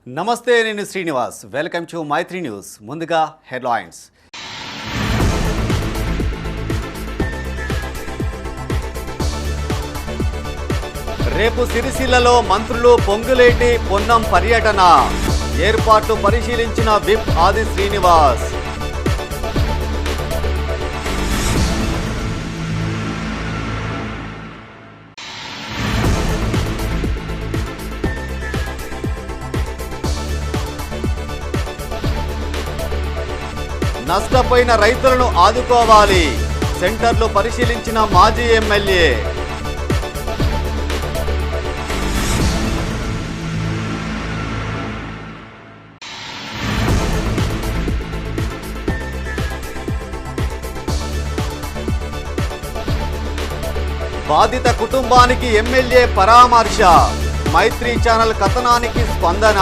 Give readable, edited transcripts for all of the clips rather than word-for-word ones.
నమస్తే, నేను Srinivas. Welcome to Maithri news. ముందుగా హెడ్లైన్స్. రేపు సిరిసిల్లలో మంత్రులు పొంగులేటి, పొన్నం పర్యటన. ఏర్పాట్లు పరిశీలించిన విప్ ఆది శ్రీనివాస్. నష్టపోయిన రైతులను ఆదుకోవాలి. సెంటర్లు పరిశీలించిన మాజీ ఎమ్మెల్యే. బాధిత కుటుంబానికి ఎమ్మెల్యే పరామర్శ. మైత్రి ఛానల్ కథనానికి స్పందన.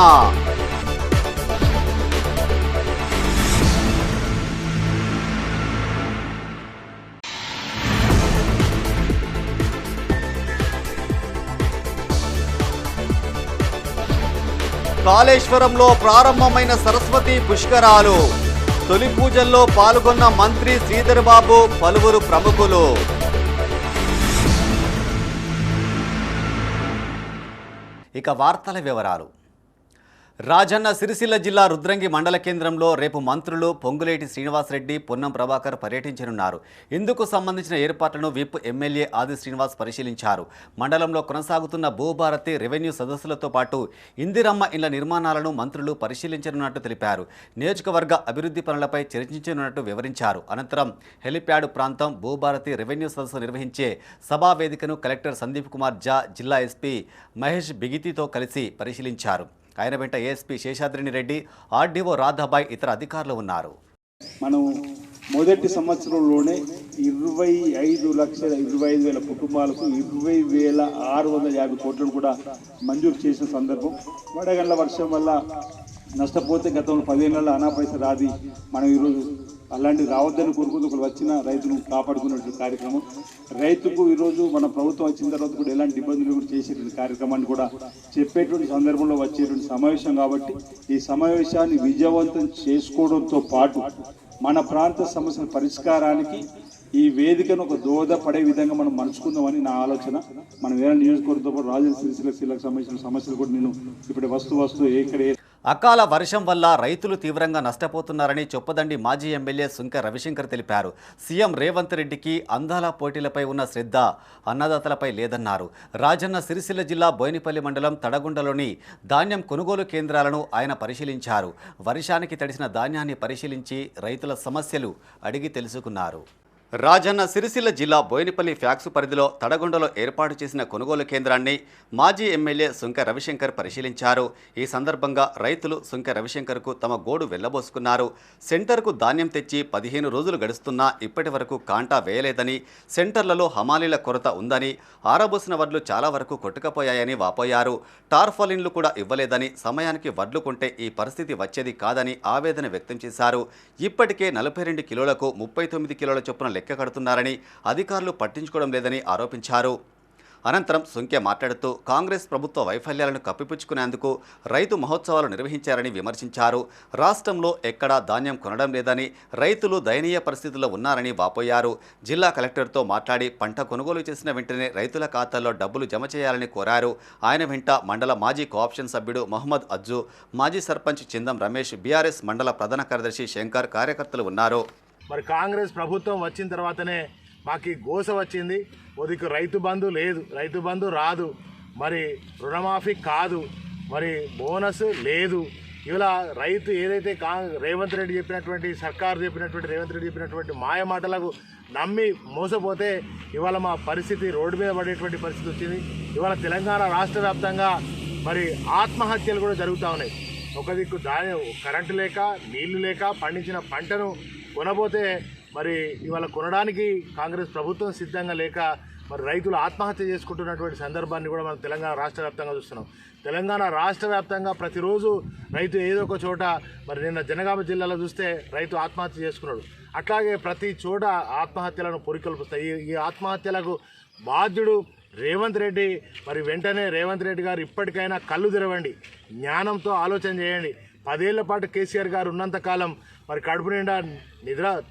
కాళేశ్వరంలో ప్రారంభమైన సరస్వతి పుష్కరాలు. తొలి పూజల్లో పాల్గొన్న మంత్రి శ్రీధర్ బాబు, పలువురు ప్రముఖులు. ఇక వార్తల వివరాలు. రాజన్న సిరిసిల్ల జిల్లా రుద్రంగి మండల కేంద్రంలో రేపు మంత్రులు పొంగులేటి శ్రీనివాసరెడ్డి, పొన్నం ప్రభాకర్ పర్యటించనున్నారు. ఇందుకు సంబంధించిన ఏర్పాట్లను విప్ ఎమ్మెల్యే ఆది శ్రీనివాస్ పరిశీలించారు. మండలంలో కొనసాగుతున్న భూభారతి, రెవెన్యూ సదస్సులతో పాటు ఇందిరమ్మ ఇళ్ల నిర్మాణాలను మంత్రులు పరిశీలించనున్నట్టు తెలిపారు. నియోజకవర్గ అభివృద్ధి పనులపై చర్చించనున్నట్టు వివరించారు. అనంతరం హెలిప్యాడ్ ప్రాంతం, భూభారతి, రెవెన్యూ సదస్సు నిర్వహించే సభా వేదికను కలెక్టర్ సందీప్ కుమార్ జా, జిల్లా ఎస్పీ మహేష్ బిగితితో కలిసి పరిశీలించారు. ఆయన వెంట ఏఎస్పీ శేషాద్రిని రెడ్డి, ఆర్డీఓ రాధాబాయ్, ఇతర అధికారులు ఉన్నారు. మనం మొదటి సంవత్సరంలోనే 25,25,000 కుటుంబాలకు 20,650 కోట్లను కూడా మంజూరు చేసిన సందర్భం. వడగండ్ల వర్షం వల్ల నష్టపోతే గతంలో 15 నెలల అనాపైస రాది మనం ఈరోజు అలాంటి రావద్దని కోరుకుంటూ ఒకరు వచ్చిన రైతును కాపాడుకున్నటువంటి కార్యక్రమం. రైతుకు ఈరోజు మన ప్రభుత్వం వచ్చిన తర్వాత కూడా ఎలాంటి ఇబ్బందులు కూడా చేసేటువంటి కార్యక్రమాన్ని కూడా చెప్పేటువంటి సందర్భంలో వచ్చేటువంటి సమావేశం కాబట్టి ఈ సమావేశాన్ని విజయవంతం చేసుకోవడంతో పాటు మన ప్రాంత సమస్యల పరిష్కారానికి ఈ వేదికను ఒక దోహదపడే విధంగా మనం మలుచుకుందామని నా ఆలోచన. మనం వేరే నియోజకవర్గంతో పాటు రాజన్న సిరిసిల్ల జిల్లాకు సంబంధించిన సమస్యలు కూడా నేను ఇప్పుడు వస్తూ ఎక్కడ అకాల వర్షం వల్ల రైతులు తీవ్రంగా నష్టపోతున్నారని చొప్పదండి మాజీ ఎమ్మెల్యే సుంక రవిశంకర్ తెలిపారు. సీఎం రేవంత్ రెడ్డికి అందాల పోటీలపై ఉన్న శ్రద్ధ అన్నదాతలపై లేదన్నారు. రాజన్న సిరిసిల్ల జిల్లా బోయినపల్లి మండలం తడగుండలోని ధాన్యం కొనుగోలు కేంద్రాలను ఆయన పరిశీలించారు. వర్షానికి తడిసిన ధాన్యాన్ని పరిశీలించి రైతుల సమస్యలు అడిగి తెలుసుకున్నారు. రాజన్న సిరిసిల్ల జిల్లా బోయినపల్లి ఫ్యాక్స్ పరిధిలో తడగొండలో ఏర్పాటు చేసిన కొనుగోలు కేంద్రాన్ని మాజీ ఎమ్మెల్యే సుంక రవిశంకర్ పరిశీలించారు. ఈ సందర్భంగా రైతులు సుంక రవిశంకర్కు తమ గోడు వెళ్లబోసుకున్నారు. సెంటర్కు ధాన్యం తెచ్చి 15 రోజులు గడుస్తున్నా ఇప్పటి వరకు కాంటా వేయలేదని, సెంటర్లలో హమాలీల కొరత ఉందని, ఆరబోసిన వడ్లు చాలా వరకు కొట్టుకపోయాయని వాపోయారు. టార్ఫాలిన్లు కూడా ఇవ్వలేదని, సమయానికి వడ్లు కొంటే ఈ పరిస్థితి వచ్చేది కాదని ఆవేదన వ్యక్తం చేశారు. ఇప్పటికే 42 కిలోలకు 39 కిలోల చొప్పున లెక్క కడుతున్నారని, అధికారులు పట్టించుకోవడం లేదని ఆరోపించారు. అనంతరం సుంకే మాట్లాడుతూ కాంగ్రెస్ ప్రభుత్వ వైఫల్యాలను కప్పిపుచ్చుకునేందుకు రైతు మహోత్సవాలు నిర్వహించారని విమర్శించారు. రాష్ట్రంలో ఎక్కడా ధాన్యం కొనడం లేదని, రైతులు దయనీయ పరిస్థితుల్లో ఉన్నారని వాపోయారు. జిల్లా కలెక్టర్తో మాట్లాడి పంట కొనుగోలు చేసిన వెంటనే రైతుల ఖాతాల్లో డబ్బులు జమ చేయాలని కోరారు. ఆయన వెంట మండల మాజీ కోఆప్షన్ సభ్యుడు మహమ్మద్ అజ్జు, మాజీ సర్పంచ్ చిందం రమేష్, బీఆర్ఎస్ మండల ప్రధాన కార్యదర్శి శంకర్ కార్యకర్తలు ఉన్నారు. మరి కాంగ్రెస్ ప్రభుత్వం వచ్చిన తర్వాతనే మాకు గోస వచ్చింది. ఒదికు రైతు బంధు లేదు, రైతు బంధు రాదు, మరి రుణమాఫీ కాదు, మరి బోనస్ లేదు. ఇలా రైతు ఏదైతే రేవంత్ రెడ్డి చెప్పినటువంటి రేవంత్ రెడ్డి చెప్పినటువంటి మాయ మాటలకు నమ్మి మోసపోతే ఇవాళ మా పరిస్థితి రోడ్డు మీద పడేటువంటి పరిస్థితి వచ్చింది. ఇవాళ తెలంగాణ రాష్ట్ర వ్యాప్తంగా మరి ఆత్మహత్యలు కూడా జరుగుతూ ఉన్నాయి. ఒక దిక్కు కరెంటు లేక, నీళ్లు లేక పండించిన పంటను కొనబోతే మరి ఇవాళ కొనడానికి కాంగ్రెస్ ప్రభుత్వం సిద్ధంగా లేక మరి రైతులు ఆత్మహత్య చేసుకుంటున్నటువంటి సందర్భాన్ని కూడా మనం తెలంగాణ రాష్ట్ర వ్యాప్తంగా చూస్తున్నాం. తెలంగాణ రాష్ట్ర వ్యాప్తంగా ప్రతిరోజు రైతు ఏదో ఒక చోట, మరి నిన్న జనగామ జిల్లాలో చూస్తే రైతు ఆత్మహత్య చేసుకున్నాడు. అట్లాగే ప్రతి చోట ఆత్మహత్యలను పొరికొల్పుస్తాయి. ఈ ఆత్మహత్యలకు బాధ్యుడు రేవంత్ రెడ్డి మరి వెంటనే రేవంత్ రెడ్డి గారు ఇప్పటికైనా కళ్ళు తెరవండి, జ్ఞానంతో ఆలోచన చేయండి. 10 ఏళ్ల పాటు కేసీఆర్ గారు ఉన్నంతకాలం మరి కడుపు నిండా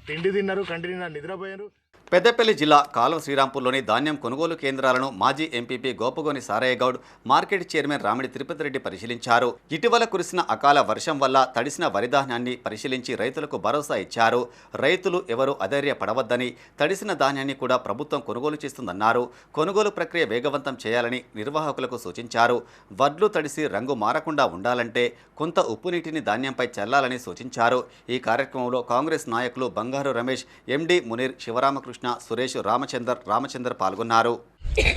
తిండి తిన్నారు, కంటి నిండా నిద్రపోయారు. పెద్దపల్లి జిల్లా కాలువ శ్రీరాంపూర్లోని ధాన్యం కొనుగోలు కేంద్రాలను మాజీ MPP Gopagoni Saraiah Goud, market chairman Ramidi Tirupati Reddy పరిశీలించారు. ఇటీవల కురిసిన అకాల వర్షం వల్ల తడిసిన వరి ధాన్యాన్ని పరిశీలించి రైతులకు భరోసా ఇచ్చారు. రైతులు ఎవరూ అధైర్యపడవద్దని, తడిసిన ధాన్యాన్ని కూడా ప్రభుత్వం కొనుగోలు చేస్తుందన్నారు. కొనుగోలు ప్రక్రియ వేగవంతం చేయాలని నిర్వాహకులకు సూచించారు. వడ్లు తడిసి రంగు మారకుండా ఉండాలంటే కొంత ఉప్పు నీటిని ధాన్యంపై చల్లాలని సూచించారు. ఈ కార్యక్రమంలో కాంగ్రెస్ నాయకులు బంగారు రమేష్, ఎండి మునీర్, శివరామకృష్ణ, సురేష్, రామచందర్ పాల్గొన్నారు.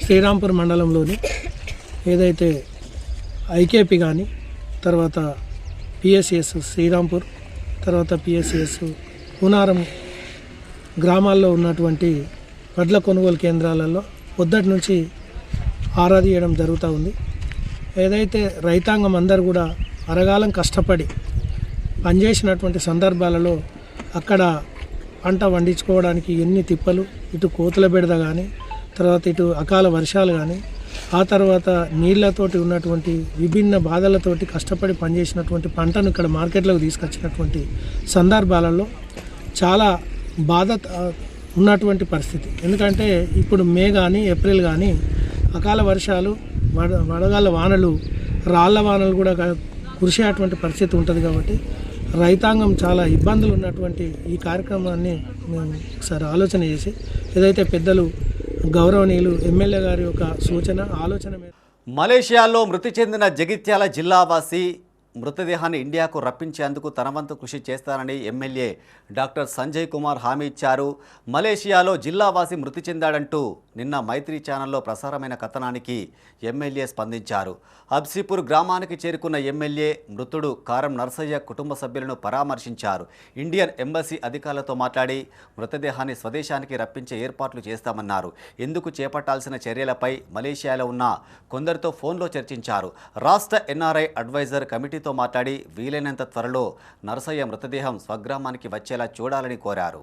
శ్రీరాంపూర్ మండలంలోని ఏదైతే ఐకేపీ కానీ, తర్వాత పిఎస్సిఎస్ శ్రీరాంపూర్, తర్వాత పిఎస్సిఎస్ పూనారం గ్రామాల్లో ఉన్నటువంటి వడ్ల కొనుగోలు కేంద్రాలలో పొద్దటి నుంచి ఆరా తీయడం జరుగుతూ ఉంది. ఏదైతే రైతాంగం అందరూ కూడా అరగాలం కష్టపడి పనిచేసినటువంటి సందర్భాలలో అక్కడ పంట పండించుకోవడానికి ఎన్ని తిప్పలు, ఇటు కోతుల బెడద కానీ, తర్వాత ఇటు అకాల వర్షాలు కానీ, ఆ తర్వాత నీళ్లతోటి ఉన్నటువంటి విభిన్న బాధలతోటి కష్టపడి పనిచేసినటువంటి పంటను ఇక్కడ మార్కెట్లోకి తీసుకొచ్చినటువంటి సందర్భాలలో చాలా బాధ ఉన్నటువంటి పరిస్థితి. ఎందుకంటే ఇప్పుడు మే కానీ ఏప్రిల్ కానీ అకాల వర్షాలు, వడగాళ్ళ వానలు, రాళ్ల వానలు కూడా కురిసేటువంటి పరిస్థితి ఉంటుంది. కాబట్టి రైతాంగం చాలా ఇబ్బందులు ఉన్నటువంటి ఈ కార్యక్రమాన్ని మేము ఒకసారి ఆలోచన చేసి, ఏదైతే పెద్దలు గౌరవనీయులు ఎమ్మెల్యే గారి యొక్క సూచన ఆలోచన మీద మలేషియాలో మృతి చెందిన జగిత్యాల జిల్లావాసి మృతదేహాన్ని ఇండియాకు రప్పించేందుకు తన వంతు కృషి చేస్తానని ఎమ్మెల్యే డాక్టర్ సంజయ్ కుమార్ హామీ ఇచ్చారు. మలేషియాలో జిల్లావాసి మృతి చెందాడంటూ నిన్న మైత్రి ఛానల్లో ప్రసారమైన కథనానికి ఎమ్మెల్యే స్పందించారు. హబ్సీపూర్ గ్రామానికి చేరుకున్న ఎమ్మెల్యే మృతుడు కారం నర్సయ్య కుటుంబ సభ్యులను పరామర్శించారు. ఇండియన్ ఎంబసీ అధికారులతో మాట్లాడి మృతదేహాన్ని స్వదేశానికి రప్పించే ఏర్పాట్లు చేస్తామన్నారు. ఇందుకు చేపట్టాల్సిన చర్యలపై మలేషియాలో ఉన్న కొందరితో ఫోన్లో చర్చించారు. రాష్ట్ర ఎన్ఆర్ఐ అడ్వైజర్ కమిటీతో మాట్లాడి వీలైనంత త్వరలో నర్సయ్య మృతదేహం స్వగ్రామానికి వచ్చేలా చూడాలని కోరారు.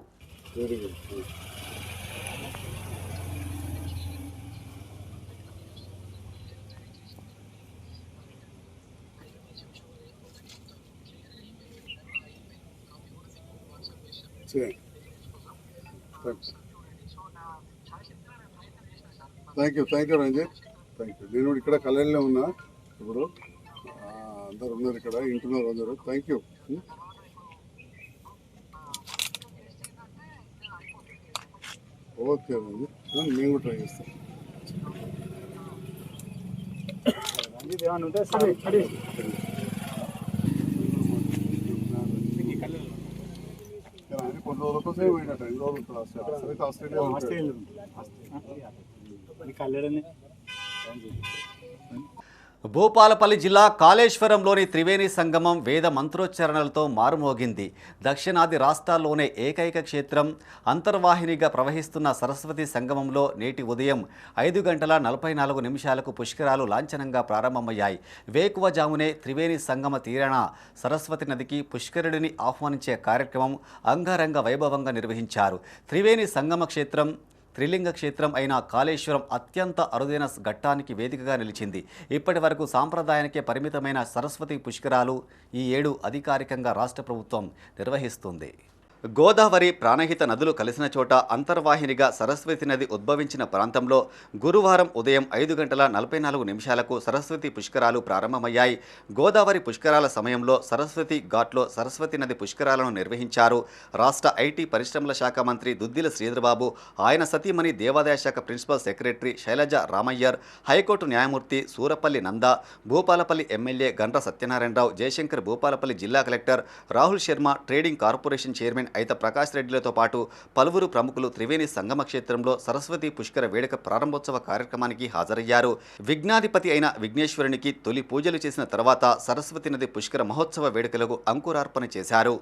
Thank you Ranjith, thank you. నేను ఇక్కడ కళ్యాణ్లో ఉన్నా, ఇప్పుడు అందరు ఉన్నారు ఇక్కడ, ఇంటున్నారు అందరూ. Thank you. ఓకే రంజిత్, మేము కూడా ట్రై చేస్తాం. కొన్ని రోజుల కోసం పోయినట్టు 2 రోజులు ఆస్ట్రేలియా. భూపాలపల్లి జిల్లా కాళేశ్వరంలోని త్రివేణి సంగమం వేద మంత్రోచ్చరణలతో మారుమోగింది. దక్షిణాది రాష్ట్రాల్లోనే ఏకైక క్షేత్రం. అంతర్వాహినిగా ప్రవహిస్తున్న సరస్వతి సంగమంలో నేటి ఉదయం 5:44 పుష్కరాలు లాంఛనంగా ప్రారంభమయ్యాయి. వేకువజామునే త్రివేణి సంగమ తీరాన సరస్వతి నదికి పుష్కరుడిని ఆహ్వానించే కార్యక్రమం అంగరంగ వైభవంగా నిర్వహించారు. త్రివేణి సంగమ క్షేత్రం త్రిలింగ క్షేత్రం అయిన కాళేశ్వరం అత్యంత అరుదైన ఘట్టానికి వేదికగా నిలిచింది. ఇప్పటి వరకు సాంప్రదాయానికే పరిమితమైన సరస్వతి పుష్కరాలు ఈ ఏడు అధికారికంగా రాష్ట్ర ప్రభుత్వం నిర్వహిస్తుంది. గోదావరి, ప్రాణహిత నదులు కలిసిన చోట అంతర్వాహినిగా సరస్వతి నది ఉద్భవించిన ప్రాంతంలో గురువారం ఉదయం 5:44 సరస్వతి పుష్కరాలు ప్రారంభమయ్యాయి. గోదావరి పుష్కరాల సమయంలో సరస్వతి ఘాట్లో సరస్వతి నది పుష్కరాలను నిర్వహించారు. రాష్ట్ర ఐటీ పరిశ్రమల శాఖ మంత్రి దుద్దిల శ్రీధర్బాబు, ఆయన సతీమణి దేవాదాయ శాఖ principal secretary Shailaja Ramaiyer, high court న్యాయమూర్తి సూరపల్లి నంద, భూపాలపల్లి ఎమ్మెల్యే గండ్ర సత్యనారాయణరావు, జయశంకర్, భూపాలపల్లి జిల్లా collector Rahul Sharma, trading corporation chairman Aitha Prakash రెడ్డిలతో పాటు పలువురు ప్రముఖులు త్రివేణి సంగమ క్షేత్రంలో సరస్వతి పుష్కర వేడుక ప్రారంభోత్సవ కార్యక్రమానికి హాజరయ్యారు. విఘ్నాధిపతి అయిన విఘ్నేశ్వరునికి తొలి పూజలు చేసిన తర్వాత సరస్వతి నది పుష్కర మహోత్సవ వేడుకలకు అంకురార్పణ చేశారు.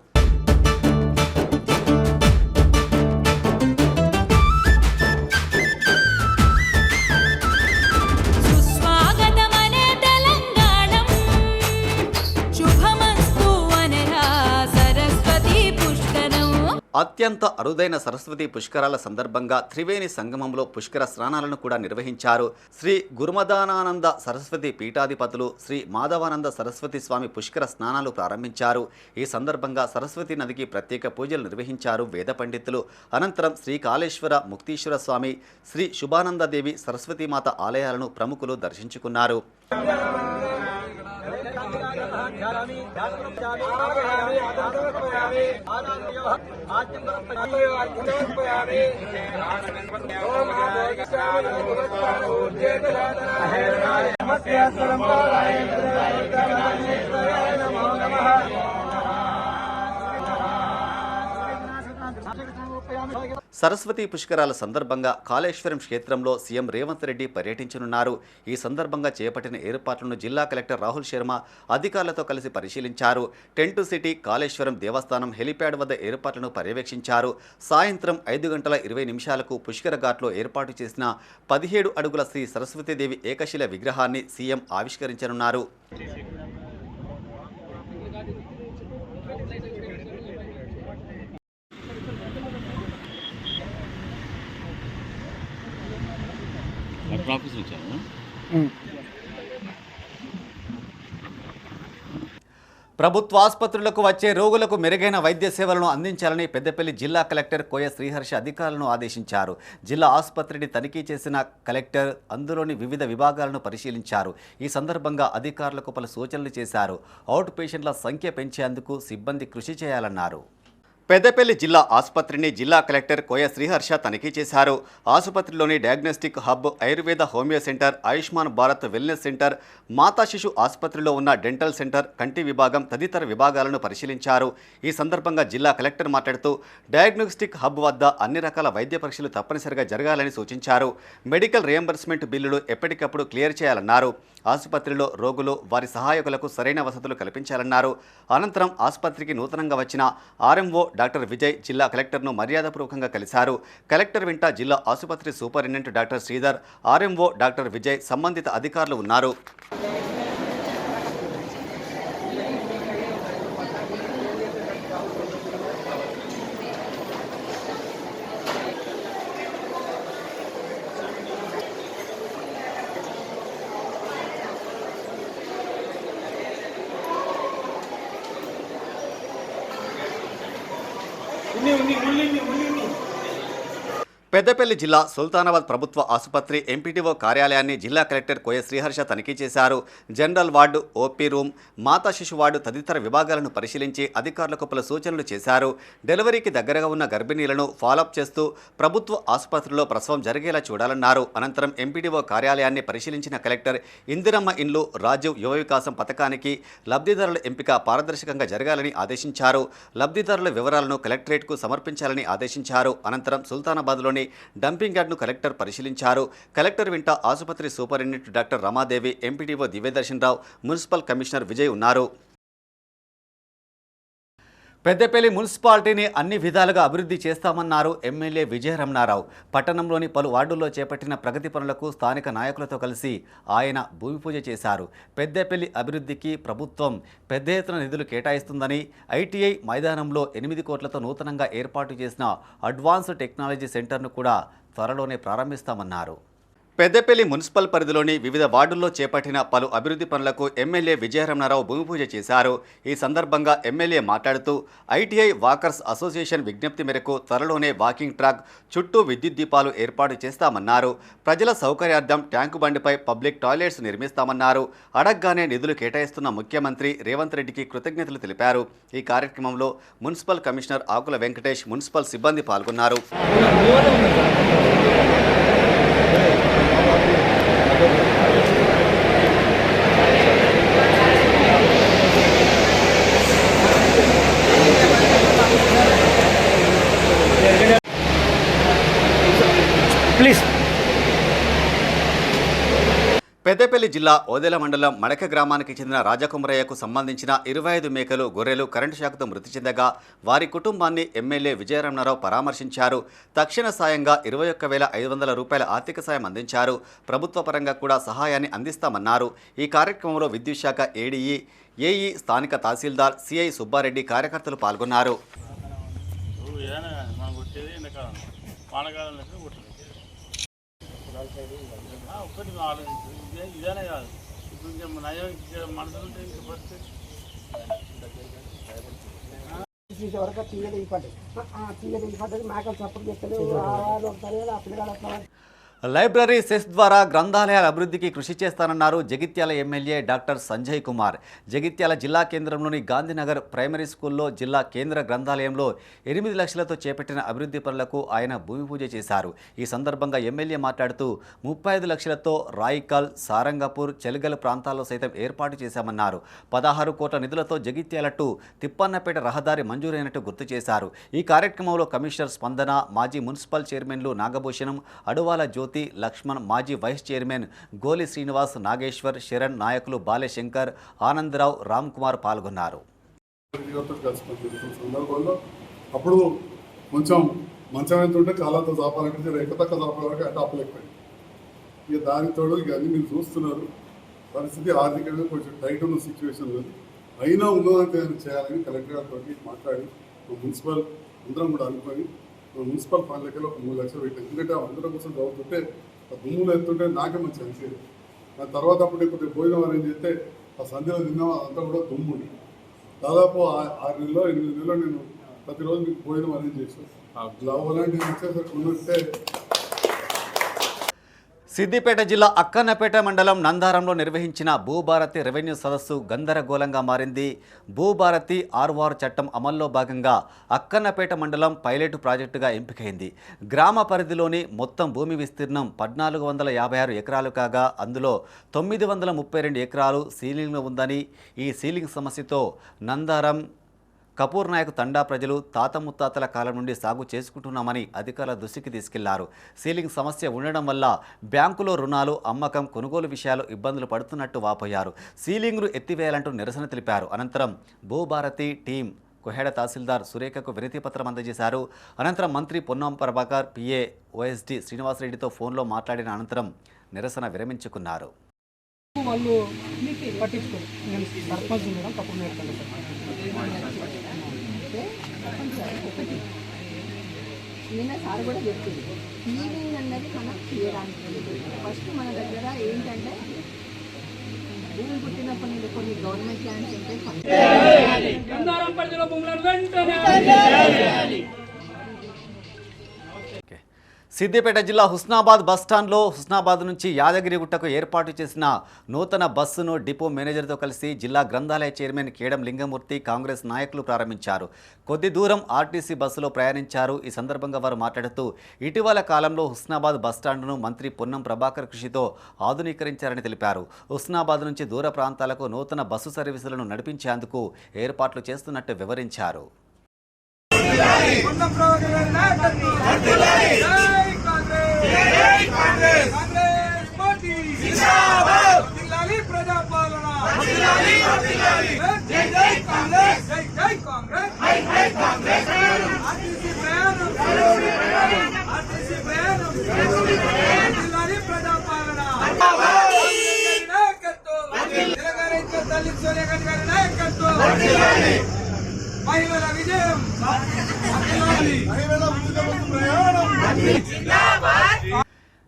అత్యంత అరుదైన సరస్వతి పుష్కరాల సందర్భంగా త్రివేణి సంగమంలో పుష్కర స్నానాలను కూడా నిర్వహించారు. శ్రీ గురుమదానానంద సరస్వతి పీఠాధిపతులు శ్రీ మాధవానంద సరస్వతి స్వామి పుష్కర స్నానాలు ప్రారంభించారు. ఈ సందర్భంగా సరస్వతి నదికి ప్రత్యేక పూజలు నిర్వహించారు వేద పండితులు. అనంతరం శ్రీ కాళేశ్వర ముక్తీశ్వర స్వామి, శ్రీ శుభానందదేవి సరస్వతీమాత ఆలయాలను ప్రముఖులు దర్శించుకున్నారు. సరస్వతి పుష్కరాల సందర్భంగా కాళేశ్వరం క్షేత్రంలో సీఎం రేవంత్ రెడ్డి పర్యటించనున్నారు. ఈ సందర్భంగా చేపట్టిన ఏర్పాట్లను జిల్లా కలెక్టర్ రాహుల్ శర్మ అధికారులతో కలిసి పరిశీలించారు. టెంట్ సిటీ కాళేశ్వరం దేవస్థానం హెలిప్యాడ్ వద్ద ఏర్పాట్లను పర్యవేక్షించారు. సాయంత్రం 5:20 పుష్కర ఘాట్లో ఏర్పాటు చేసిన 17 అడుగుల శ్రీ సరస్వతీదేవి ఏకశిల విగ్రహాన్ని సీఎం ఆవిష్కరించనున్నారు. ప్రభుత్వాసుపత్రులకు వచ్చే రోగులకు మెరుగైన వైద్య సేవలను అందించాలని పెద్దపల్లి జిల్లా కలెక్టర్ కోయ శ్రీహర్ష అధికారులను ఆదేశించారు. జిల్లా ఆసుపత్రిని తనిఖీ చేసిన కలెక్టర్ అందులోని వివిధ విభాగాలను పరిశీలించారు. ఈ సందర్భంగా అధికారులకు పలు సూచనలు చేశారు. అవుట్ పేషెంట్ల సంఖ్య పెంచేందుకు సిబ్బంది కృషి చేయాలన్నారు. పెద్దపల్లి జిల్లా ఆసుపత్రిని జిల్లా కలెక్టర్ కోయ శ్రీహర్ష తనిఖీ చేశారు. ఆసుపత్రిలోని diagnostic hub, Ayurveda homeo centre, Ayushman Bharat wellness centre, మాతా శిశు ఆసుపత్రిలో ఉన్న డెంటల్ సెంటర్, కంటి విభాగం తదితర విభాగాలను పరిశీలించారు. ఈ సందర్భంగా జిల్లా కలెక్టర్ మాట్లాడుతూ డయాగ్నోస్టిక్ హబ్ వద్ద అన్ని రకాల వైద్య పరీక్షలు తప్పనిసరిగా జరగాలని సూచించారు. మెడికల్ రియంబర్స్మెంట్ బిల్లులు ఎప్పటికప్పుడు క్లియర్ చేయాలన్నారు. ఆసుపత్రిలో రోగులు, వారి సహాయకులకు సరైన వసతులు కల్పించాలన్నారు. అనంతరం ఆసుపత్రికి నూతనంగా వచ్చిన ఆర్ఎంఓ డాక్టర్ విజయ్ జిల్లా కలెక్టర్ను మర్యాదపూర్వకంగా కలిశారు. కలెక్టర్ వెంట జిల్లా ఆసుపత్రి superintendent doctor Sridhar, RMO doctor Vijay, సంబంధిత అధికారులు ఉన్నారు. పెద్దపల్లి జిల్లా సుల్తానాబాద్ ప్రభుత్వ ఆసుపత్రి ఎంపీటీఓ కార్యాలయాన్ని జిల్లా కలెక్టర్ కోయ శ్రీహర్ష తనిఖీ చేశారు. జనరల్ వార్డు, ఓపీ రూమ్, మాతా శిశు వార్డు తదితర విభాగాలను పరిశీలించి అధికారులకు పలు సూచనలు చేశారు. డెలివరీకి దగ్గరగా ఉన్న గర్భిణీలను ఫాలోఅప్ చేస్తూ ప్రభుత్వ ఆసుపత్రిలో ప్రసవం జరిగేలా చూడాలన్నారు. అనంతరం ఎంపీటీఓ కార్యాలయాన్ని పరిశీలించిన కలెక్టర్ ఇందిరమ్మ ఇండ్లు, రాజీవ్ యువ వికాసం పథకానికి లబ్ధిదారుల ఎంపిక పారదర్శకంగా జరగాలని ఆదేశించారు. లబ్ధిదారుల వివరాలను కలెక్టరేట్కు సమర్పించాలని ఆదేశించారు. అనంతరం సుల్తానాబాద్లోని డంపింగ్ యార్డ్ను కలెక్టర్ పరిశీలించారు. కలెక్టర్ వెంట ఆసుపత్రి superintendent doctor Ramadevi, MPDO Divyadarshan Rao, municipal commissioner Vijay ఉన్నారు. పెద్దపల్లి మున్సిపాలిటీని అన్ని విధాలుగా అభివృద్ధి చేస్తామన్నారు ఎమ్మెల్యే విజయరమణారావు. పట్టణంలోని పలు వార్డుల్లో చేపట్టిన ప్రగతి పనులకు స్థానిక నాయకులతో కలిసి ఆయన భూమి పూజ చేశారు. పెద్దపల్లి అభివృద్ధికి ప్రభుత్వం పెద్ద ఎత్తున నిధులు కేటాయిస్తుందని, ఐటీఐ మైదానంలో 8 కోట్లతో నూతనంగా ఏర్పాటు చేసిన అడ్వాన్స్డ్ టెక్నాలజీ సెంటర్ను కూడా త్వరలోనే ప్రారంభిస్తామన్నారు. పెద్దపల్లి మున్సిపల్ పరిధిలోని వివిధ వార్డుల్లో చేపట్టిన పలు అభివృద్ధి పనులకు ఎమ్మెల్యే విజయరమణారావు భూమి పూజ చేశారు. ఈ సందర్భంగా ఎమ్మెల్యే మాట్లాడుతూ ఐటీఐ వాకర్స్ అసోసియేషన్ విజ్ఞప్తి మేరకు త్వరలోనే వాకింగ్ ట్రాక్ చుట్టూ విద్యుత్ దీపాలు ఏర్పాటు చేస్తామన్నారు. ప్రజల సౌకర్యార్థం ట్యాంకు బండిపై పబ్లిక్ టాయిలెట్స్ నిర్మిస్తామన్నారు. అడగ్గానే నిధులు కేటాయిస్తున్న ముఖ్యమంత్రి రేవంత్ రెడ్డికి కృతజ్ఞతలు తెలిపారు. ఈ కార్యక్రమంలో మున్సిపల్ కమిషనర్ ఆకుల వెంకటేష్, మున్సిపల్ సిబ్బంది పాల్గొన్నారు. ప్లీజ్. పెద్దపల్లి జిల్లా ఓదెల మండలం మడక గ్రామానికి చెందిన రాజకుమరయ్యకు సంబంధించిన 25 మేకలు, గొర్రెలు కరెంటు షాక్తో మృతి చెందగా వారి కుటుంబాన్ని ఎమ్మెల్యే విజయరమణారావు పరామర్శించారు. తక్షణ సాయంగా 21,500 రూపాయల ఆర్థిక సాయం అందించారు. ప్రభుత్వ పరంగా కూడా సహాయాన్ని అందిస్తామన్నారు. ఈ కార్యక్రమంలో విద్యుత్ శాఖ ఏడీఈ, ఏఈ, స్థానిక తహసీల్దార్, సిఐ సుబ్బారెడ్డి, కార్యకర్తలు పాల్గొన్నారు. ఏదైనా మనం కొట్టేది ఎండాకాలం వానకాలంలో కొట్టలేదు ఒక్కటి ఇదేనే కాదు ఇప్పుడు ఇంకా నయం మనసులు ఉంటే ఇంకా పరిస్థితి వరకు తీయలు పడ్డది మేకలు సపోర్ట్ చేస్తారు ఆ పిల్లగాడు అట్లా లైబ్రరీ సెస్ ద్వారా గ్రంథాలయాల అభివృద్ధికి కృషి చేస్తానన్నారు జగిత్యాల ఎమ్మెల్యే డాక్టర్ సంజయ్ కుమార్. జగిత్యాల జిల్లా కేంద్రంలోని గాంధీనగర్ ప్రైమరీ స్కూల్లో జిల్లా కేంద్ర గ్రంథాలయంలో 8 లక్షలతో చేపట్టిన అభివృద్ధి పనులకు ఆయన భూమి పూజ చేశారు. ఈ సందర్భంగా ఎమ్మెల్యే మాట్లాడుతూ 35 లక్షలతో రాయికల్, సారంగపూర్, చెలుగల్ ప్రాంతాల్లో సైతం ఏర్పాటు చేశామన్నారు. 16 కోట్ల నిధులతో జగిత్యాల టు తిప్పన్నపేట రహదారి మంజూరైనట్టు గుర్తు చేశారు. ఈ కార్యక్రమంలో కమిషనర్ స్పందన, మాజీ మున్సిపల్ చైర్మన్లు నాగభూషణం, అడువాల జ్యోతి, లక్ష్మణ్, మాజీ వైస్ చైర్మన్ గోలి శ్రీనివాస్, నాగేశ్వర్, శరణ్, నాయకులు బాలశంకర్, ఆనందరావు, రామ్ కుమార్ పాల్గొన్నారు. అప్పుడు కొంచెం మంచం ఎంత ఉంటే కాళ్ళతో చాపాలంటే ఎక్కతక్క చాపాలంటే అంటే అప్పలేకపోయింది. ఇక దానితోడు ఇక అన్ని మీరు చూస్తున్నారు. పరిస్థితి ఆర్థికంగా కొంచెం టైట్ ఉన్న సిచ్యువేషన్ ఉంది. అయినా ఉన్నదంతా చేయాలని కలెక్టర్ గారితో మాట్లాడి మున్సిపల్ అందరం కూడా అనుకొని మున్సిపల్ ఫండ్ లెక్కలో ఒక 3 లక్షలు పెట్టాను. ఎందుకంటే అందరం కోసం చదువుతుంటే ఆ దుమ్ములు ఎత్తుంటే నాకే మంచి అనిపించేది. దాని తర్వాత అప్పుడు కొద్దిగా భోజనం అరేంజ్ చేస్తే ఆ సంధ్యలో తిన్నాం అదంతా కూడా దుమ్ము ఉంది. దాదాపు 6 నెలలో 8 నెలలో నేను ప్రతిరోజు మీకు భోజనం అరేంజ్ చేశాను. అలాంటివి వచ్చేసరికి ఉన్నట్టే. సిద్దిపేట జిల్లా అక్కన్నపేట మండలం నందారంలో నిర్వహించిన భూభారతి రెవెన్యూ సదస్సు గందరగోళంగా మారింది. భూభారతి ఆర్వార్ చట్టం అమల్లో భాగంగా అక్కన్నపేట మండలం పైలట్ ప్రాజెక్టుగా ఎంపికైంది. గ్రామ పరిధిలోని మొత్తం భూమి విస్తీర్ణం 1456 ఎకరాలు కాగా అందులో 932 ఎకరాలు సీలింగ్లో ఉందని, ఈ సీలింగ్ సమస్యతో నందారం కపూర్ నాయక్ తండా ప్రజలు తాత ముత్తాతల కాలం నుండి సాగు చేసుకుంటున్నామని అధికారుల దృష్టికి తీసుకెళ్లారు. సీలింగ్ సమస్య ఉండడం వల్ల బ్యాంకులో రుణాలు, అమ్మకం, కొనుగోలు విషయాలు ఇబ్బందులు పడుతున్నట్టు వాపోయారు. సీలింగ్ను ఎత్తివేయాలంటూ నిరసన తెలిపారు. అనంతరం భూభారతి టీం కొహేడ తహసీల్దార్ సురేఖకు వినతి పత్రం అందజేశారు. అనంతరం మంత్రి పొన్నం ప్రభాకర్, పిఏ ఓఎస్డి శ్రీనివాసరెడ్డితో ఫోన్లో మాట్లాడిన అనంతరం నిరసన విరమించుకున్నారు. వాళ్ళు పట్టించుకోరు. నేను సర్పంచ్ ఉండడం తప్పుడు నిన్న సార్ కూడా చెప్పింది సీలింగ్ అన్నది మనం చేయడానికి ఫస్ట్ మన దగ్గర ఏంటంటే భూమి పుట్టినప్పటి నుండి కొన్ని గవర్నమెంట్ ల్యాండ్స్ ఉంటాయి. సిద్దిపేట జిల్లా హుస్నాబాద్ బస్టాండ్లో హుస్నాబాద్ నుంచి యాదగిరిగుట్టకు ఏర్పాటు చేసిన నూతన బస్సును డిపో మేనేజర్తో కలిసి జిల్లా గ్రంథాలయ చైర్మన్ కేడం లింగమూర్తి, కాంగ్రెస్ నాయకులు ప్రారంభించారు. కొద్ది దూరం ఆర్టీసీ బస్సులో ప్రయాణించారు. ఈ సందర్భంగా వారు మాట్లాడుతూ ఇటీవల కాలంలో హుస్నాబాద్ బస్టాండ్ను మంత్రి పొన్నం ప్రభాకర్ కృషితో ఆధునీకరించారని తెలిపారు. హుస్నాబాద్ నుంచి దూర ప్రాంతాలకు నూతన బస్సు సర్వీసులను నడిపించేందుకు ఏర్పాట్లు చేస్తున్నట్టు వివరించారు.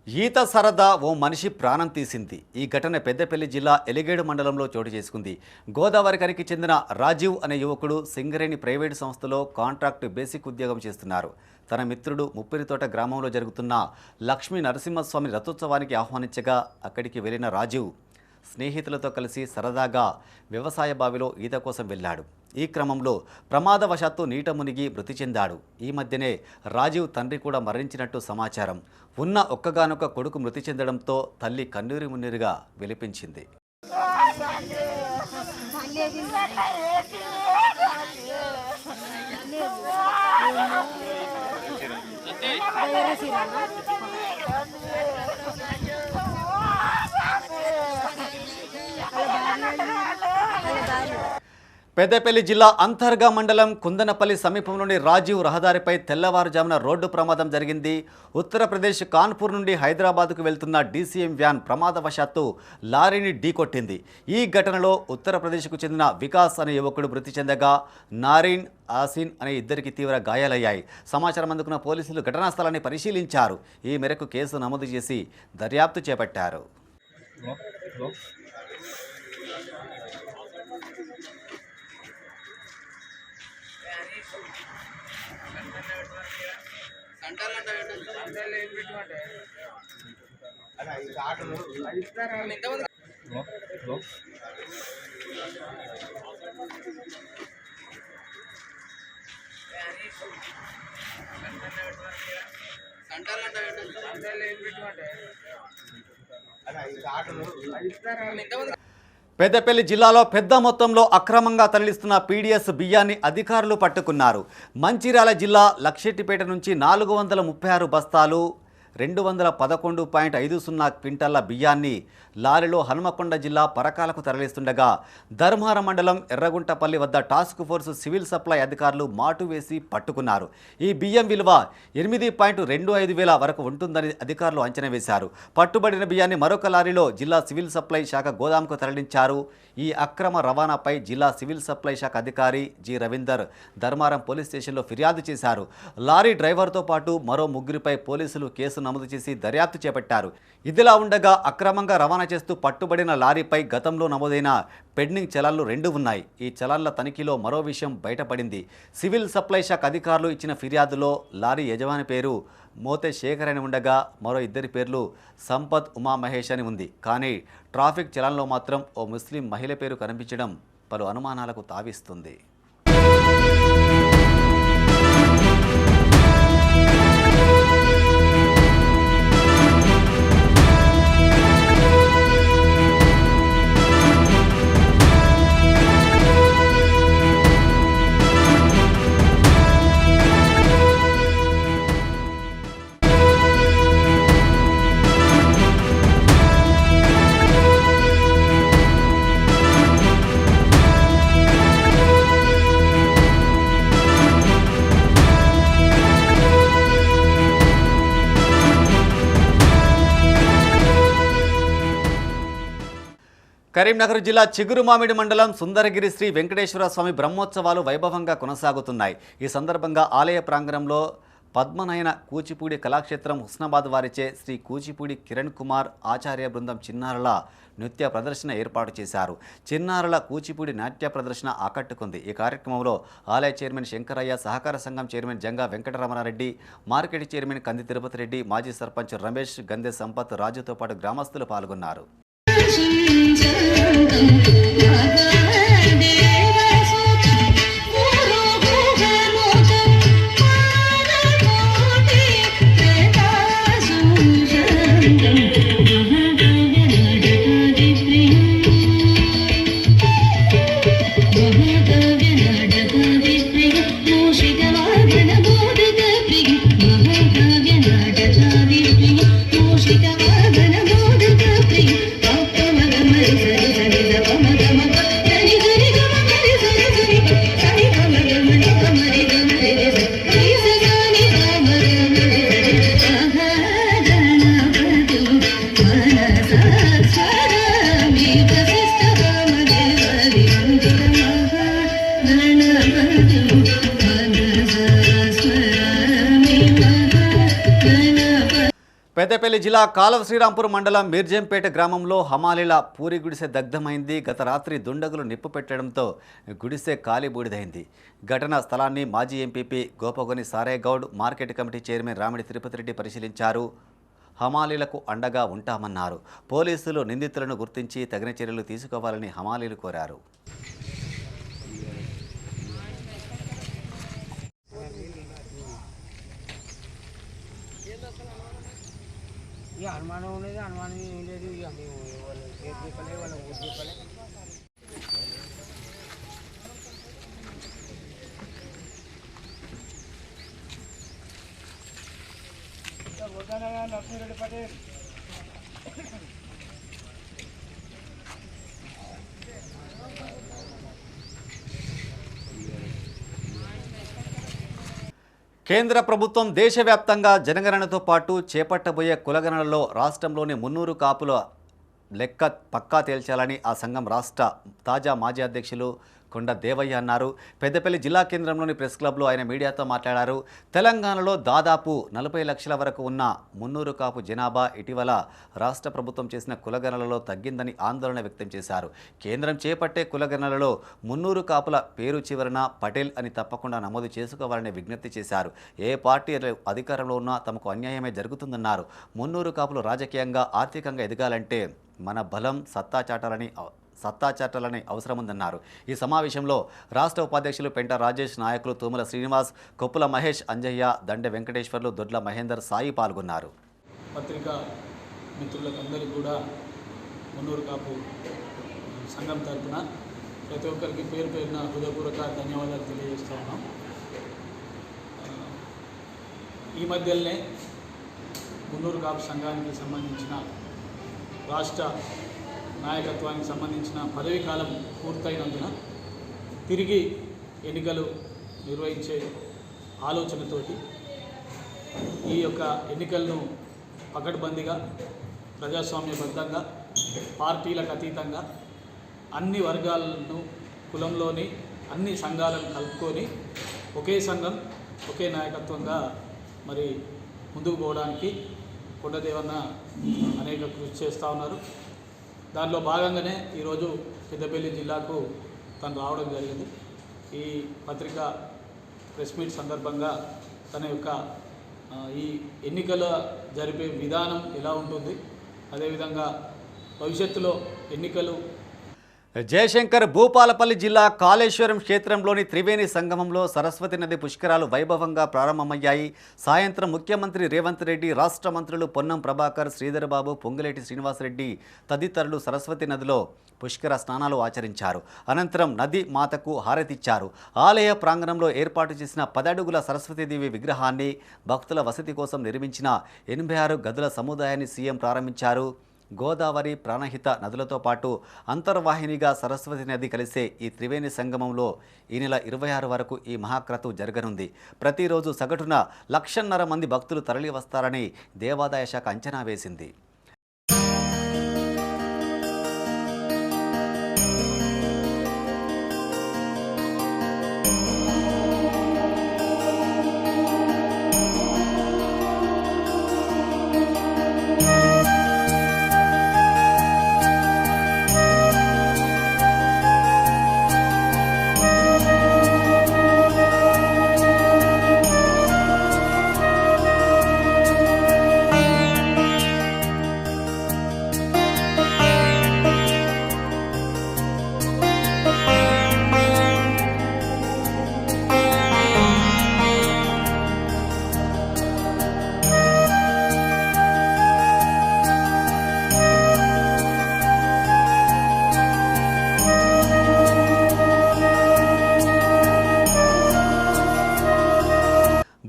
ఈత సరదా ఓ మనిషి ప్రాణం తీసింది. ఈ ఘటన పెద్దపల్లి జిల్లా ఎలిగేడు మండలంలో చోటు చేసుకుంది. గోదావరికరికి చెందిన రాజీవ్ అనే యువకుడు సింగరేణి ప్రైవేటు సంస్థలో కాంట్రాక్ట్ బేసిక్ ఉద్యోగం చేస్తున్నారు. తన మిత్రుడు ముప్పిరితోట గ్రామంలో జరుగుతున్న లక్ష్మీ నరసింహస్వామి రథోత్సవానికి ఆహ్వానించగా అక్కడికి వెళ్లిన రాజీవ్ స్నేహితులతో కలిసి సరదాగా వ్యవసాయ బావిలో ఈత కోసం వెళ్ళాడు. ఈ క్రమంలో ప్రమాదవశాత్తు నీట మునిగి మృతి చెందాడు. ఈ మధ్యనే రాజీవ్ తండ్రి కూడా మరణించినట్టు సమాచారం. ఉన్న ఒక్కగానొక్క కొడుకు మృతి చెందడంతో తల్లి కన్నీరు మున్నీరుగా విలిపించింది. పెద్దపల్లి జిల్లా అంతర్గా మండలం కుందనపల్లి సమీపంలోని రాజీవ్ రహదారిపై తెల్లవారుజామున రోడ్డు ప్రమాదం జరిగింది. ఉత్తరప్రదేశ్ కాన్పూర్ నుండి హైదరాబాద్కు వెళ్తున్న డీసీఎం వ్యాన్ ప్రమాదవశాత్తు లారీని ఢీకొట్టింది. ఈ ఘటనలో ఉత్తరప్రదేశ్కు చెందిన వికాస్ అనే యువకుడు మృతి చెందగా నారీన్ ఆసిన్ అనే ఇద్దరికి తీవ్ర గాయాలయ్యాయి. సమాచారం అందుకున్న పోలీసులు ఘటనా స్థలాన్ని పరిశీలించారు. ఈ మేరకు కేసు నమోదు చేసి దర్యాప్తు చేపట్టారు. పెద్దపల్లి జిల్లాలో పెద్ద మొత్తంలో అక్రమంగా తరలిస్తున్న పీడీఎస్ బియ్యాన్ని అధికారులు పట్టుకున్నారు. మంచిర్యాల జిల్లా లక్షెట్టిపేట నుంచి 436 బస్తాలు 211.50 క్వింటాల బియ్యాన్ని లారీలో హనుమకొండ జిల్లా పరకాలకు తరలిస్తుండగా ధర్మారం మండలం ఎర్రగుంటపల్లి వద్ద టాస్క్ ఫోర్స్ సివిల్ సప్లై అధికారులు మాటు వేసి పట్టుకున్నారు. ఈ బియ్యం విలువ 8.25 వేల వరకు ఉంటుందని అధికారులు అంచనా వేశారు. పట్టుబడిన బియ్యాన్ని మరొక లారీలో జిల్లా సివిల్ సప్లై శాఖ గోదాంకు తరలించారు. ఈ అక్రమ రవాణాపై జిల్లా సివిల్ సప్లై శాఖ అధికారి జి రవీందర్ ధర్మారం పోలీస్ స్టేషన్లో ఫిర్యాదు చేశారు. లారీ డ్రైవర్తో పాటు మరో ముగ్గురిపై పోలీసులు కేసు నమోదు చేసి దర్యాప్తు చేపట్టారు. ఇదిలా ఉండగా అక్రమంగా రవాణా చేస్తూ పట్టుబడిన లారీపై గతంలో నమోదైన పెండింగ్ చలాన్లు 2 ఉన్నాయి. ఈ చలాన్ల తనిఖీలో మరో విషయం బయటపడింది. సివిల్ సప్లై శాఖ అధికారులు ఇచ్చిన ఫిర్యాదులో లారీ యజమాని పేరు మోతే శేఖర్ అని ఉండగా మరో ఇద్దరి పేర్లు సంపత్ ఉమామహేష్ అని ఉంది. కానీ ట్రాఫిక్ చలాన్లో మాత్రం ఓ ముస్లిం మహిళ పేరు కనిపించడం పలు అనుమానాలకు తావిస్తుంది. కరీంనగర్ జిల్లా చిగురుమామిడి మండలం సుందరగిరి శ్రీ వెంకటేశ్వర స్వామి బ్రహ్మోత్సవాలు వైభవంగా కొనసాగుతున్నాయి. ఈ సందర్భంగా ఆలయ ప్రాంగణంలో పద్మనయన కూచిపూడి కళాక్షేత్రం హుస్నాబాద్ వారిచే శ్రీ కూచిపూడి కిరణ్ కుమార్ ఆచార్య బృందం చిన్నారుల నృత్య ప్రదర్శన ఏర్పాటు చేశారు. చిన్నారుల కూచిపూడి నాట్య ప్రదర్శన ఆకట్టుకుంది. ఈ కార్యక్రమంలో ఆలయ చైర్మన్ శంకరయ్య, సహకార సంఘం chairman Janga Venkataramana Reddy, market chairman Kandi Tirupati Reddy, మాజీ సర్పంచ్ రమేష్, గందె సంపత్, రాజుతో పాటు గ్రామస్తులు పాల్గొన్నారు. పెద్దపల్లి జిల్లా కాలువ శ్రీరాంపూర్ మండలం మీర్జంపేట గ్రామంలో హమాలీల పూరి గుడిసె దగ్ధమైంది. గత రాత్రి దుండగులు నిప్పు పెట్టడంతో గుడిసె కాలిబూడిదైంది. ఘటనా స్థలాన్ని మాజీ MPP Gopagoni Saregoud, market committee chairman Ramidi Tirupati Reddy పరిశీలించారు. హమాలీలకు అండగా ఉంటామన్నారు. పోలీసులు నిందితులను గుర్తించి తగిన చర్యలు తీసుకోవాలని హమాలీలు కోరారు. ఇక అనుమానం ఉండేది, అనుమానం ఏం లేదు. ఇక మేము వాళ్ళు పేరు చెప్పలే, వాళ్ళ ఊరు చెప్పలే. లక్ష్మీరెడ్డి పటేల్ కేంద్ర ప్రభుత్వం దేశవ్యాప్తంగా జనగణనతో పాటు చేపట్టబోయే కులగణనలో రాష్ట్రంలోని 300 కాపుల లెక్క పక్కా తేల్చాలని ఆ సంఘం రాష్ట్ర తాజా మాజీ అధ్యక్షులు కొండ దేవయ్య అన్నారు. పెద్దపల్లి జిల్లా కేంద్రంలోని ప్రెస్ క్లబ్లో ఆయన మీడియాతో మాట్లాడారు. తెలంగాణలో దాదాపు 40 లక్షల వరకు ఉన్న 300 కాపు జనాభా ఇటీవల రాష్ట్ర ప్రభుత్వం చేసిన కులగణనలో తగ్గిందని ఆందోళన వ్యక్తం చేశారు. కేంద్రం చేపట్టే కులగణనలో 300 కాపుల పేరు చివరన పటేల్ అని తప్పకుండా నమోదు చేసుకోవాలని విజ్ఞప్తి చేశారు. ఏ పార్టీ అధికారంలో ఉన్నా తమకు అన్యాయమే జరుగుతుందన్నారు. 300 కాపులు రాజకీయంగా ఆర్థికంగా ఎదగాలంటే మన బలం సత్తా చాటాలని అవసరముందన్నారు. ఈ సమావేశంలో రాష్ట్ర ఉపాధ్యక్షులు పెంట రాజేష్, నాయకులు తూముల శ్రీనివాస్, కొప్పుల మహేష్, అంజయ్య, దండె వెంకటేశ్వర్లు, దొడ్ల మహేందర్, సాయి పాల్గొన్నారు. పత్రికా మిత్రులకందరికీ కూడా 300 కాపు సంఘం తరఫున ప్రతి ఒక్కరికి పేరు పేరున హృదయపూర్వక ధన్యవాదాలు తెలియజేస్తూ ఉన్నాం. ఈ మధ్యలోనే 300 కాపు సంఘానికి సంబంధించిన రాష్ట్ర నాయకత్వానికి సంబంధించిన పదవీ కాలం పూర్తయినందున తిరిగి ఎన్నికలు నిర్వహించే ఆలోచనతోటి ఈ యొక్క ఎన్నికలను పకడ్బందీగా ప్రజాస్వామ్యబద్ధంగా పార్టీలకు అతీతంగా అన్ని వర్గాలను కులంలోని అన్ని సంఘాలను కలుపుకొని ఒకే సంఘం ఒకే నాయకత్వంగా మరి ముందుకు పోవడానికి కొండదేవన్న అనేక కృషి చేస్తూ ఉన్నారు. దానిలో భాగంగానే ఈరోజు పెద్దపల్లి జిల్లాకు తను రావడం జరిగింది. ఈ పత్రికా ప్రెస్ మీట్ సందర్భంగా తన యొక్క ఈ ఎన్నికల జరిపే విధానం ఎలా ఉంటుంది, అదేవిధంగా భవిష్యత్తులో ఎన్నికలు జయశంకర్ భూపాలపల్లి జిల్లా కాళేశ్వరం క్షేత్రంలోని త్రివేణి సంగమంలో సరస్వతి నది పుష్కరాలు వైభవంగా ప్రారంభమయ్యాయి. సాయంత్రం ముఖ్యమంత్రి రేవంత్ రెడ్డి, రాష్ట్ర మంత్రులు పొన్నం ప్రభాకర్, శ్రీధర్ బాబు, పొంగులేటి శ్రీనివాసరెడ్డి తదితరులు సరస్వతి నదిలో పుష్కర స్నానాలు ఆచరించారు. అనంతరం నది మాతకు హారతిచ్చారు. ఆలయ ప్రాంగణంలో ఏర్పాటు చేసిన 10 అడుగుల సరస్వతీదేవి విగ్రహాన్ని, భక్తుల వసతి కోసం నిర్మించిన 86 గదుల సముదాయాన్ని సీఎం ప్రారంభించారు. గోదావరి, ప్రాణహిత నదులతో పాటు అంతర్వాహినిగా సరస్వతి నది కలిసే ఈ త్రివేణి సంగమంలో ఈ నెల 26 వరకు ఈ మహాక్రతువు జరగనుంది. ప్రతిరోజు సగటున 1,50,000 మంది భక్తులు తరలి వస్తారని దేవాదాయ శాఖ అంచనా వేసింది.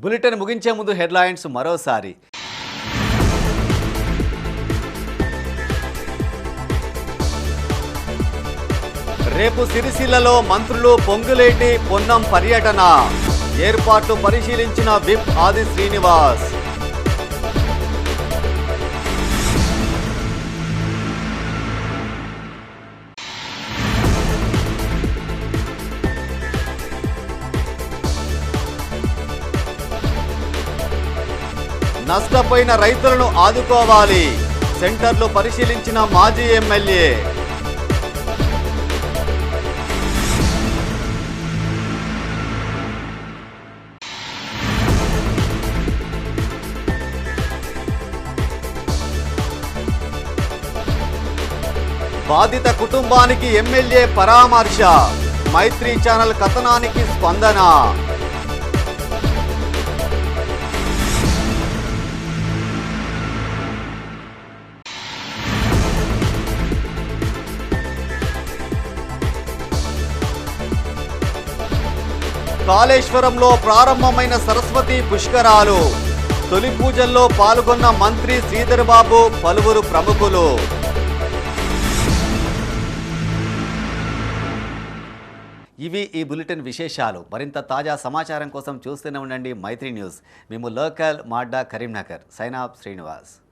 బులెటిన్ ముగించే ముందు హెడ్లైన్స్ మరోసారి. రేపు సిరిసిల్లలో మంత్రులు పొంగులేటి, పొన్నం పర్యటన. ఏర్పాట్లు పరిశీలించిన విప్ ఆది శ్రీనివాస్. నష్టపోయిన రైతులను ఆదుకోవాలి. సెంటర్లు పరిశీలించిన మాజీ ఎమ్మెల్యే. బాధిత కుటుంబానికి ఎమ్మెల్యే పరామర్శ. మైత్రి ఛానల్ కథనానికి స్పందన. కాళేశ్వరంలో ప్రారంభమైన సరస్వతి పుష్కరాలు. తొలి పూజల్లో పాల్గొన్న మంత్రి శ్రీధర్ బాబు, పలువురు ప్రముఖులు. ఇవి ఈ బులెటిన్ విశేషాలు. మరింత తాజా సమాచారం కోసం చూస్తూనే ఉండండి మైత్రి న్యూస్. మేము లోకల్ మాడ్డా కరీంనగర్. Sign off Srinivas.